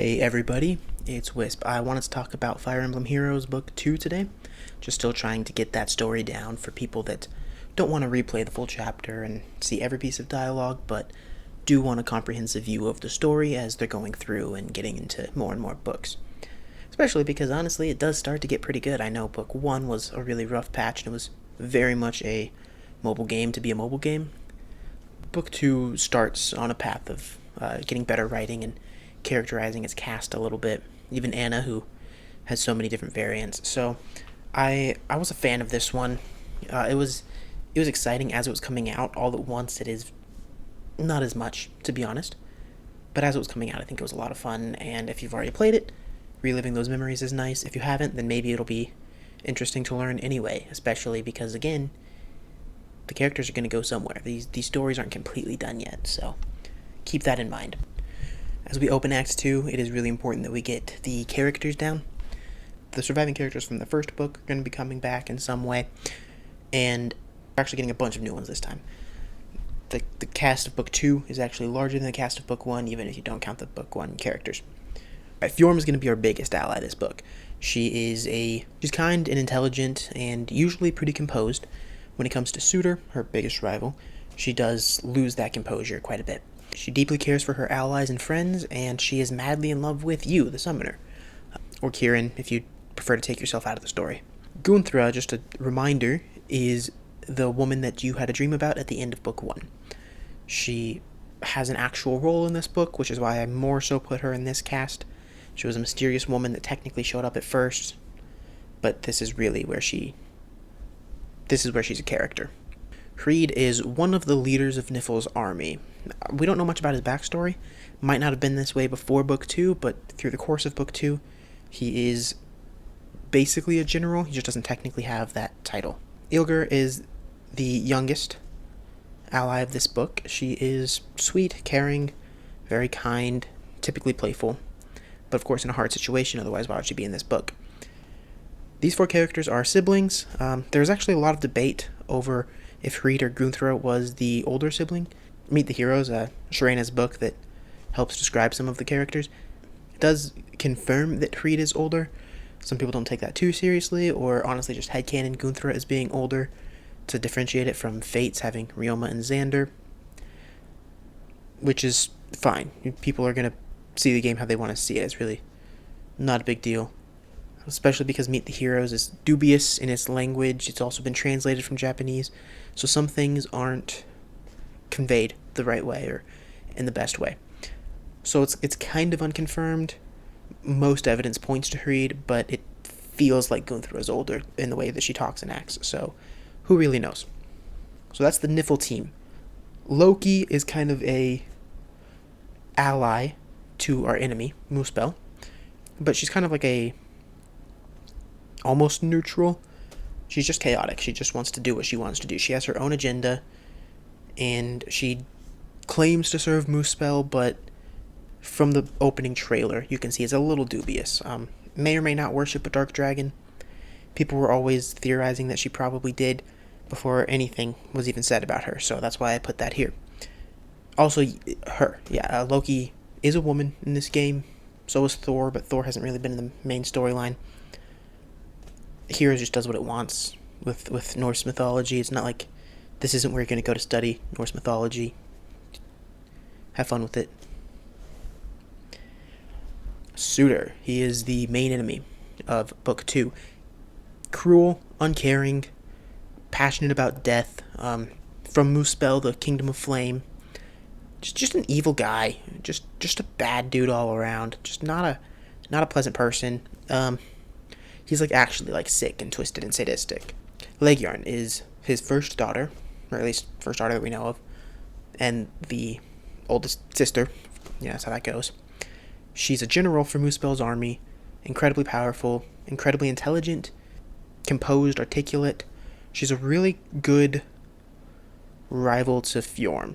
Hey everybody, it's Wisp. I wanted to talk about Fire Emblem Heroes Book 2 today. Just still trying to get that story down for people that don't want to replay the full chapter and see every piece of dialogue, but do want a comprehensive view of the story as they're going through and getting into more and more books. Especially because honestly, it does start to get pretty good. I know Book 1 was a really rough patch and it was very much a mobile game to be a mobile game. Book 2 starts on a path of getting better writing and characterizing its cast a little bit. Even Anna, who has so many different variants. So I was a fan of this one. It was exciting as it was coming out. All at once, it is not as much, to be honest. But as it was coming out, I think it was a lot of fun. And if you've already played it, reliving those memories is nice. If you haven't, then maybe it'll be interesting to learn anyway. Especially because again, the characters are going to go somewhere. These stories aren't completely done yet, so keep that in mind. As we open Act 2, it is really important that we get the characters down. The surviving characters from the first book are going to be coming back in some way, and we're actually getting a bunch of new ones this time. The cast of Book 2 is actually larger than the cast of Book 1, even if you don't count the Book 1 characters. Fjorm is going to be our biggest ally this book. She's kind and intelligent and usually pretty composed. When it comes to Suitor, her biggest rival, she does lose that composure quite a bit. She deeply cares for her allies and friends, and she is madly in love with you, the summoner. Or Kieran, if you prefer to take yourself out of the story. Gunthra, just a reminder, is the woman that you had a dream about at the end of Book 1. She has an actual role in this book, which is why I more so put her in this cast. She was a mysterious woman that technically showed up at first, but this is where she's a character. Creed is one of the leaders of Nifl's army. We don't know much about his backstory. Might not have been this way before Book 2, but through the course of Book 2, he is basically a general. He just doesn't technically have that title. Ilger is the youngest ally of this book. She is sweet, caring, very kind, typically playful, but of course in a hard situation, otherwise why would she be in this book? These four characters are siblings. There's actually a lot of debate over if Hreed or Gunthra was the older sibling. Meet the Heroes, Sharena's book that helps describe some of the characters, does confirm that Hreed is older. Some people don't take that too seriously, or honestly just headcanon Gunthra as being older to differentiate it from Fates having Ryoma and Xander, which is fine. People are going to see the game how they want to see it. It's really not a big deal. Especially because Meet the Heroes is dubious in its language. It's also been translated from Japanese, so some things aren't conveyed the right way or in the best way. So it's kind of unconfirmed. Most evidence points to Hreed, but it feels like Gunthra is older in the way that she talks and acts, so who really knows? So that's the Nifl team. Loki is kind of a ally to our enemy, Muspel, but she's kind of like a almost neutral. She's just chaotic. She just wants to do what she wants to do. She has her own agenda, and she claims to serve Muspel, but from the opening trailer, you can see it's a little dubious. May or may not worship a dark dragon. People were always theorizing that she probably did before anything was even said about her, so that's why I put that here. Also, Loki is a woman in this game. So is Thor, but Thor hasn't really been in the main storyline. Heroes just does what it wants with Norse mythology. It's not like this isn't where you're going to go to study Norse mythology. Have fun with it. Suitor. He is the main enemy of Book 2. Cruel, uncaring, passionate about death. From Muspel, the Kingdom of Flame. Just an evil guy. Just a bad dude all around. Just not a pleasant person. He's actually sick and twisted and sadistic. Legiarn is his first daughter, or at least first daughter that we know of, and the oldest sister. Yeah, that's how that goes. She's a general for Muspel's army, incredibly powerful, incredibly intelligent, composed, articulate. She's a really good rival to Fjorm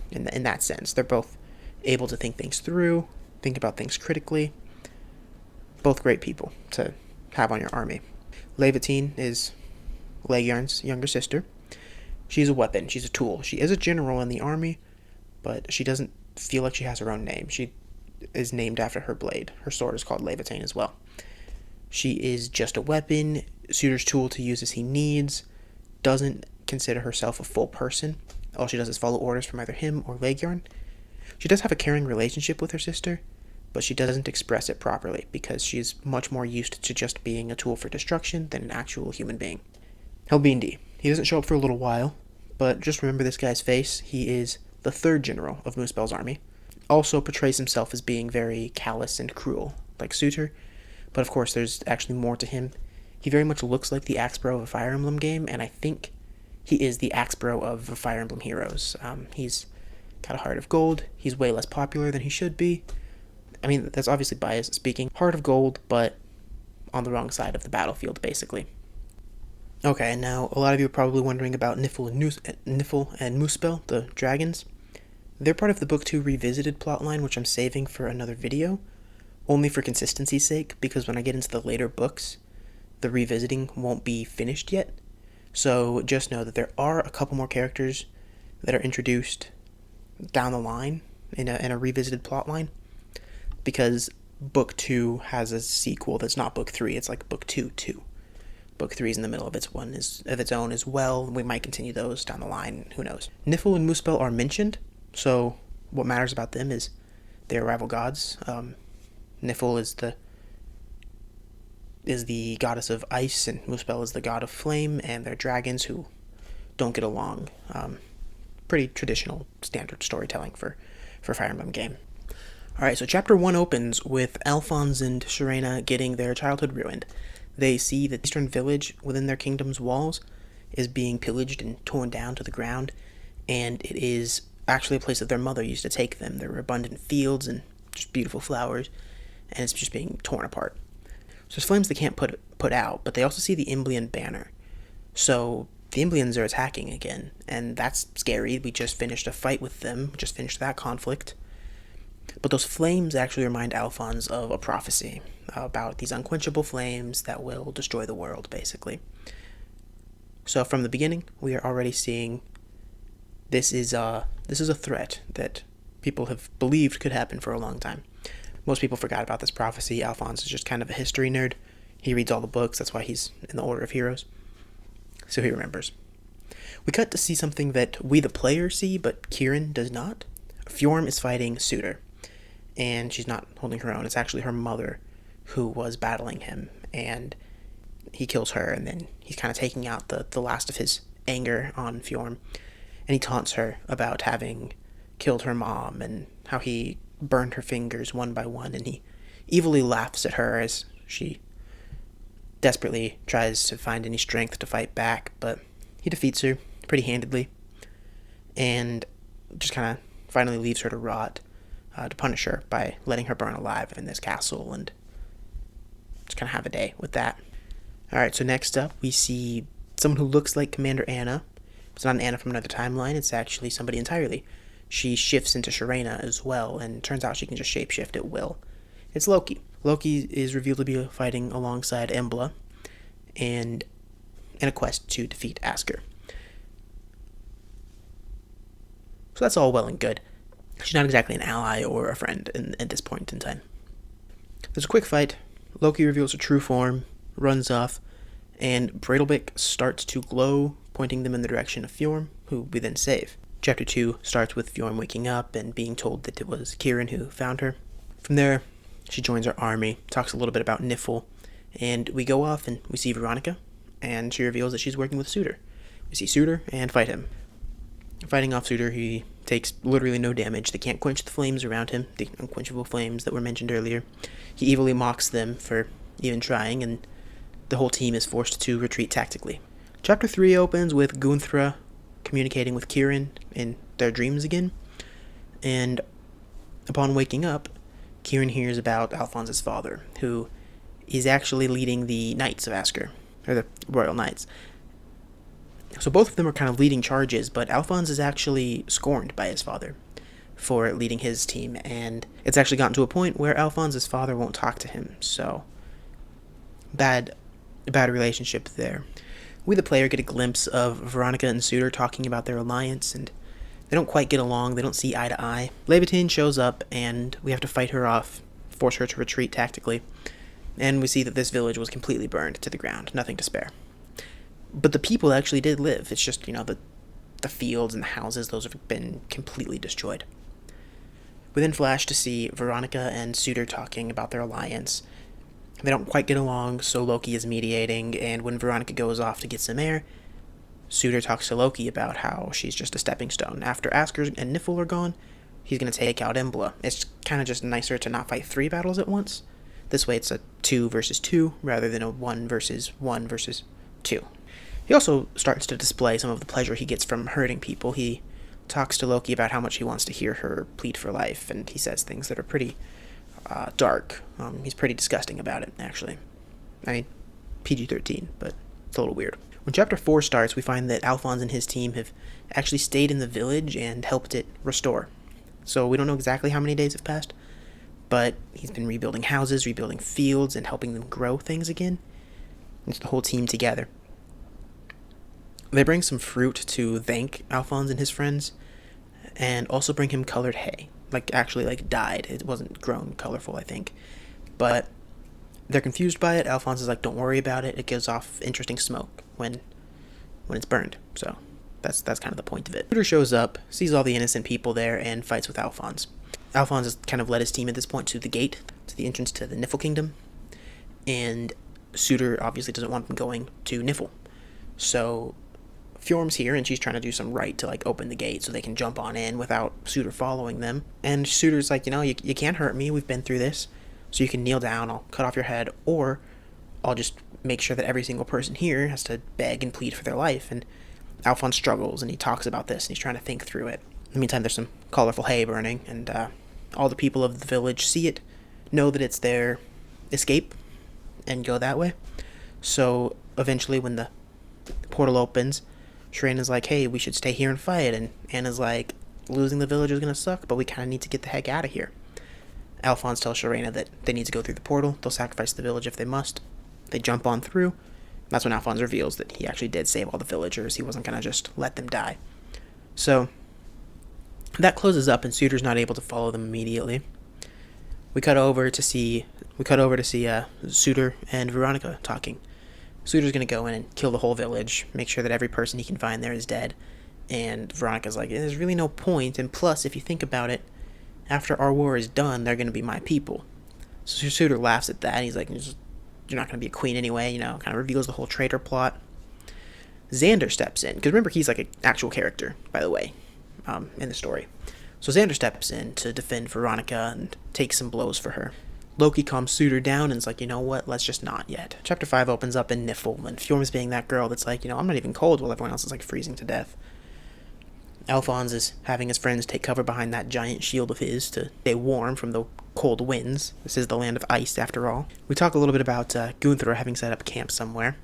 in that sense. They're both able to think things through, think about things critically. Both great people to have on your army. Levitine is Legiarn's younger sister. She's a weapon. She's a tool. She is a general in the army, but she doesn't feel like she has her own name. She is named after her blade. Her sword is called Levitain as well. She is just a weapon, Suitor's tool to use as he needs, doesn't consider herself a full person. All she does is follow orders from either him or Leghorn. She does have a caring relationship with her sister, but she doesn't express it properly because she's much more used to just being a tool for destruction than an actual human being. Helbindi. He doesn't show up for a little while, but just remember this guy's face. He is the third general of Muspel's army. Also portrays himself as being very callous and cruel, like Suitor, but of course there's actually more to him. He very much looks like the Axe Bro of a Fire Emblem game, and I think he is the Axe Bro of Fire Emblem Heroes. He's got a heart of gold. He's way less popular than he should be. I mean, that's obviously biased speaking. Heart of gold, but on the wrong side of the battlefield, basically. Okay, now a lot of you are probably wondering about Niffle and Muspel, the dragons. They're part of the Book 2 Revisited plotline, which I'm saving for another video, only for consistency's sake, because when I get into the later books, the revisiting won't be finished yet. So just know that there are a couple more characters that are introduced down the line in a revisited plotline, because Book 2 has a sequel that's not Book 3, it's like Book 2-2. Book 3 is in the middle of its own as well. We might continue those down the line, who knows. Niffle and Muspel are mentioned, so what matters about them is they are rival gods. Niffle is the goddess of ice, and Muspel is the god of flame, and they're dragons who don't get along. Pretty traditional, standard storytelling for Fire Emblem game. Alright, so Chapter 1 opens with Alphonse and Sharena getting their childhood ruined. They see that the eastern village within their kingdom's walls is being pillaged and torn down to the ground, and it is actually a place that their mother used to take them. There were abundant fields and just beautiful flowers, and it's just being torn apart. So there's flames they can't put out, but they also see the Emblem banner. So the Emblems are attacking again, and that's scary. We just finished a fight with them, just finished that conflict. But those flames actually remind Alphonse of a prophecy about these unquenchable flames that will destroy the world, basically. So from the beginning, we are already seeing this is a threat that people have believed could happen for a long time. Most people forgot about this prophecy. Alphonse is just kind of a history nerd. He reads all the books, that's why he's in the Order of Heroes. So he remembers. We cut to see something that we the player see, but Kirin does not. Fjorm is fighting Suitor, and she's not holding her own. It's actually her mother who was battling him, and he kills her, and then he's kind of taking out the last of his anger on Fjorm, and he taunts her about having killed her mom, and how he burned her fingers one by one, and he evilly laughs at her as she desperately tries to find any strength to fight back, but he defeats her pretty handedly, and just kind of finally leaves her to rot, to punish her by letting her burn alive in this castle, and just kind of have a day with that. Alright, so next up we see someone who looks like Commander Anna. It's not an Anna from another timeline, it's actually somebody entirely. She shifts into Sharena as well, and turns out she can just shapeshift at will. It's Loki. Loki is revealed to be fighting alongside Emblem, and in a quest to defeat Asker. So that's all well and good. She's not exactly an ally or a friend at this point in time. There's a quick fight. Loki reveals her true form, runs off, and Breidablik starts to glow, pointing them in the direction of Fjorm, who we then save. Chapter 2 starts with Fjorm waking up and being told that it was Kirin who found her. From there, she joins our army, talks a little bit about Niffle, and we go off and we see Veronica, and she reveals that she's working with Suitor. We see Suitor and fight him. Fighting off Suitor, he takes literally no damage. They can't quench the flames around him, the unquenchable flames that were mentioned earlier. He evilly mocks them for even trying, and the whole team is forced to retreat tactically. Chapter 3 opens with Gunthra communicating with Kirin in their dreams again, and upon waking up, Kirin hears about Alphonse's father, who is actually leading the Knights of Asker, or the Royal Knights. So both of them are kind of leading charges, but Alphonse is actually scorned by his father for leading his team, and it's actually gotten to a point where Alphonse's father won't talk to him, so bad relationship there. We the player get a glimpse of Veronica and Suitor talking about their alliance, and They don't quite get along, they don't see eye to eye. Leviathan shows up, and we have to fight her off, force her to retreat tactically. And we see that this village was completely burned to the ground, nothing to spare. But the people actually did live. It's just, the fields and the houses, those have been completely destroyed. We then flash to see Veronica and Suitor talking about their alliance. They don't quite get along, so Loki is mediating, and when Veronica goes off to get some air, Suitor talks to Loki about how she's just a stepping stone. After Asker and Niffle are gone, he's going to take out Emblem. It's kind of just nicer to not fight 3 battles at once. This way it's a 2 versus 2 rather than a 1 versus 1 versus 2. He also starts to display some of the pleasure he gets from hurting people. He talks to Loki about how much he wants to hear her plead for life, and he says things that are pretty dark. He's pretty disgusting about it, actually. I mean, PG-13, but it's a little weird. When Chapter 4 starts, we find that Alphonse and his team have actually stayed in the village and helped it restore. So we don't know exactly how many days have passed, but he's been rebuilding houses, rebuilding fields, and helping them grow things again. It's the whole team together. They bring some fruit to thank Alphonse and his friends, and also bring him colored hay. Actually dyed. It wasn't grown colorful, I think. But they're confused by it. Alphonse is like, don't worry about it. It gives off interesting smoke when it's burned. So that's kind of the point of it. Suitor shows up, sees all the innocent people there, and fights with Alphonse. Alphonse has kind of led his team at this point to the gate, to the entrance to the Niffle Kingdom. And Suitor obviously doesn't want them going to Niffle. So Fjorm's here, and she's trying to do some right to open the gate so they can jump on in without Suitor following them. And Suitor's like, you can't hurt me. We've been through this. So you can kneel down, I'll cut off your head, or I'll just make sure that every single person here has to beg and plead for their life. And Alphonse struggles, and he talks about this, and he's trying to think through it. In the meantime, there's some colorful hay burning, and all the people of the village see it, know that it's their escape, and go that way. So eventually, when the portal opens, Shireena's like, hey, we should stay here and fight, and Anna's like, losing the village is going to suck, but we kind of need to get the heck out of here. Alphonse tells Shireena that they need to go through the portal. They'll sacrifice the village if they must. They jump on through. That's when Alphonse reveals that he actually did save all the villagers. He wasn't going to just let them die. So that closes up, and Suitor's not able to follow them immediately. We cut over to see Suitor and Veronica talking. Suitor's going to go in and kill the whole village, make sure that every person he can find there is dead. And Veronica's like, there's really no point, and plus, if you think about it, after our war is done, they're going to be my people. So Suitor laughs at that, and he's like, you're not going to be a queen anyway, kind of reveals the whole traitor plot. Xander steps in, because remember, he's like an actual character, by the way, in the story. So Xander steps in to defend Veronica and take some blows for her. Loki calms Suitor down and is like, you know what, let's just not yet. Chapter 5 opens up in Niffle, and Fjorm's being that girl that's like, I'm not even cold while everyone else is freezing to death. Alphonse is having his friends take cover behind that giant shield of his to stay warm from the cold winds. This is the land of ice, after all. We talk a little bit about Gunther having set up camp somewhere.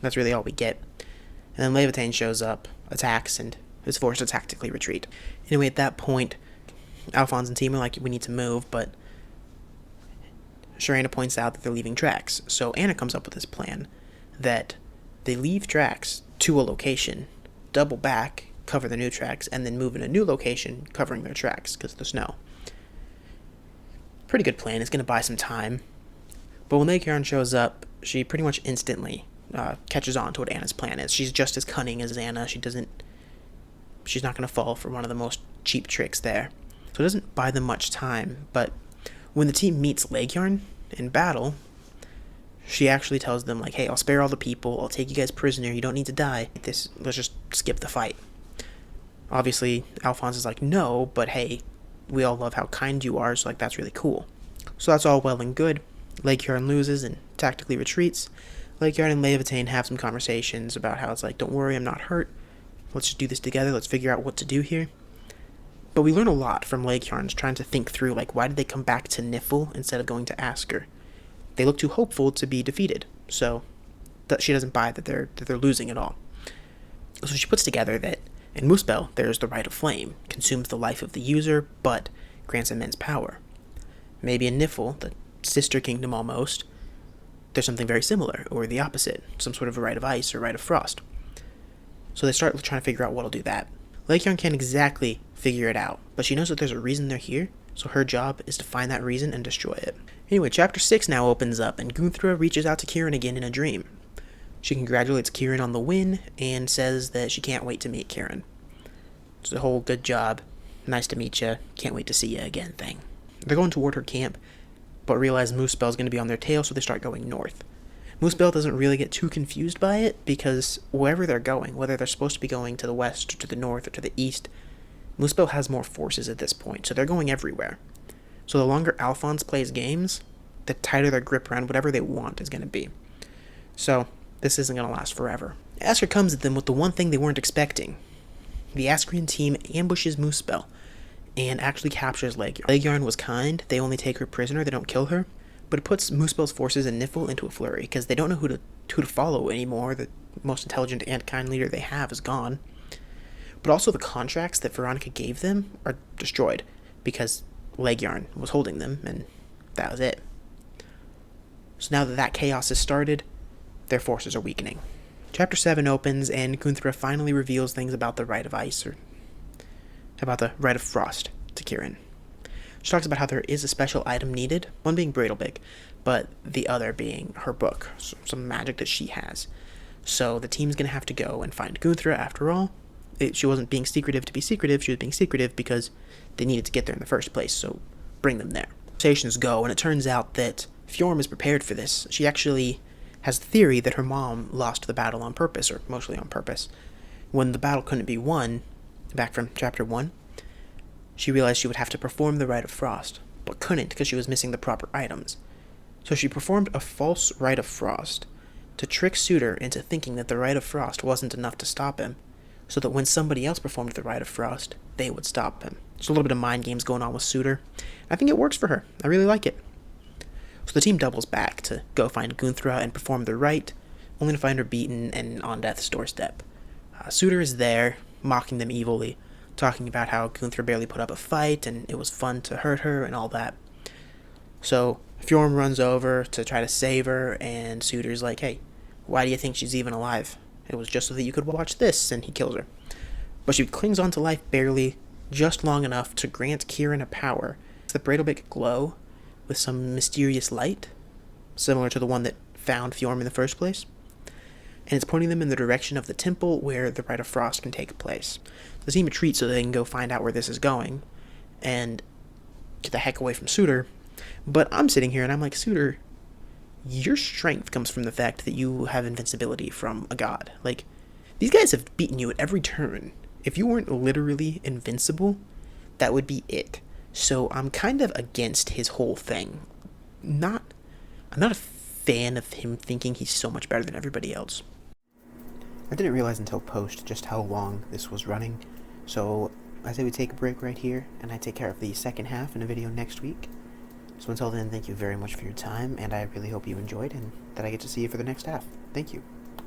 That's really all we get. And then Leviathan shows up, attacks, and is forced to tactically retreat. Anyway, at that point, Alphonse and team are like, we need to move, but Shireena points out that they're leaving tracks. So Anna comes up with this plan that they leave tracks to a location, double back, cover the new tracks, and then move in a new location covering their tracks because of the snow. Pretty good plan. It's going to buy some time. But when Leikjarn shows up, she pretty much instantly catches on to what Anna's plan is. She's just as cunning as Anna. She's not going to fall for one of the most cheap tricks there. So it doesn't buy them much time. But when the team meets Leikjarn in battle, she actually tells them, hey, I'll spare all the people. I'll take you guys prisoner. You don't need to die. Let's just skip the fight. Obviously, Alphonse is like, no, but hey, we all love how kind you are, so that's really cool. So that's all well and good. Leikjarn loses and tactically retreats. Leikjarn and Leviathan have some conversations about how it's don't worry, I'm not hurt. Let's just do this together. Let's figure out what to do here. But we learn a lot from Leikjarn's trying to think through, why did they come back to Niffle instead of going to Asker? They look too hopeful to be defeated, so that she doesn't buy that they're losing at all. So she puts together that in Muspel, there's the Rite of Flame, consumes the life of the user, but grants immense power. Maybe in Niffle, the sister kingdom almost, there's something very similar, or the opposite, some sort of a Rite of Ice or Rite of Frost. So they start trying to figure out what'll do that. Leghorn can't exactly figure it out, but she knows that there's a reason they're here, so her job is to find that reason and destroy it. Anyway, chapter 6 now opens up, and Gunthra reaches out to Kieran again in a dream. She congratulates Kieran on the win, and says that she can't wait to meet Kieran. It's a whole good job, nice to meet you, can't wait to see you again thing. They're going toward her camp, but realize Moosebell's going to be on their tail, so they start going north. Moosebell doesn't really get too confused by it, because wherever they're going, whether they're supposed to be going to the west, or to the north, or to the east, Moosebell has more forces at this point, so they're going everywhere. So the longer Alphonse plays games, the tighter their grip around whatever they want is going to be. So, this isn't going to last forever. Asker comes at them with the one thing they weren't expecting. The Askerian team ambushes Moosebell, and actually captures Leghorn. Leghorn was kind, they only take her prisoner, they don't kill her, but it puts Moosebell's forces and Niffle into a flurry, because they don't know who to follow anymore. The most intelligent and kind leader they have is gone. But also the contracts that Veronica gave them are destroyed, because Leghorn was holding them, and that was it. So now that chaos has started, their forces are weakening. Chapter 7 opens, and Gunthra finally reveals things about the Rite of Ice, or about the Rite of Frost, to Kieran. She talks about how there is a special item needed, one being Bradlebig, but the other being her book, some magic that she has. So the team's going to have to go and find Gunthra after all. She wasn't being secretive to be secretive, she was being secretive because they needed to get there in the first place, so bring them there. Conversations go, and it turns out that Fjorm is prepared for this. She actually has the theory that her mom lost the battle on purpose, or mostly on purpose. When the battle couldn't be won, back from chapter 1, she realized she would have to perform the Rite of Frost, but couldn't because she was missing the proper items. So she performed a false Rite of Frost to trick Suitor into thinking that the Rite of Frost wasn't enough to stop him, so that when somebody else performed the Rite of Frost, they would stop him. There's a little bit of mind games going on with Suitor. I think it works for her. I really like it. So the team doubles back to go find Gunthra and perform the rite, only to find her beaten and on death's doorstep. Suitor is there, mocking them evilly, talking about how Gunthra barely put up a fight, and it was fun to hurt her, and all that. So Fjorm runs over to try to save her, and Suitor's like, hey, why do you think she's even alive? It was just so that you could watch this, and he kills her. But she clings on to life barely, just long enough to grant Kieran a power. It's the Bradlebig glow with some mysterious light, similar to the one that found Fjorm in the first place. And it's pointing them in the direction of the temple where the Rite of Frost can take place. The team retreats so they can go find out where this is going, and get the heck away from Suitor. But I'm sitting here and I'm like, Suitor, your strength comes from the fact that you have invincibility from a god. Like, these guys have beaten you at every turn. If you weren't literally invincible, that would be it. So I'm kind of against his whole thing. I'm not a fan of him thinking he's so much better than everybody else. I didn't realize until post just how long this was running, so I say we take a break right here, and I take care of the second half in a video next week. So until then, thank you very much for your time, and I really hope you enjoyed, and that I get to see you for the next half. Thank you.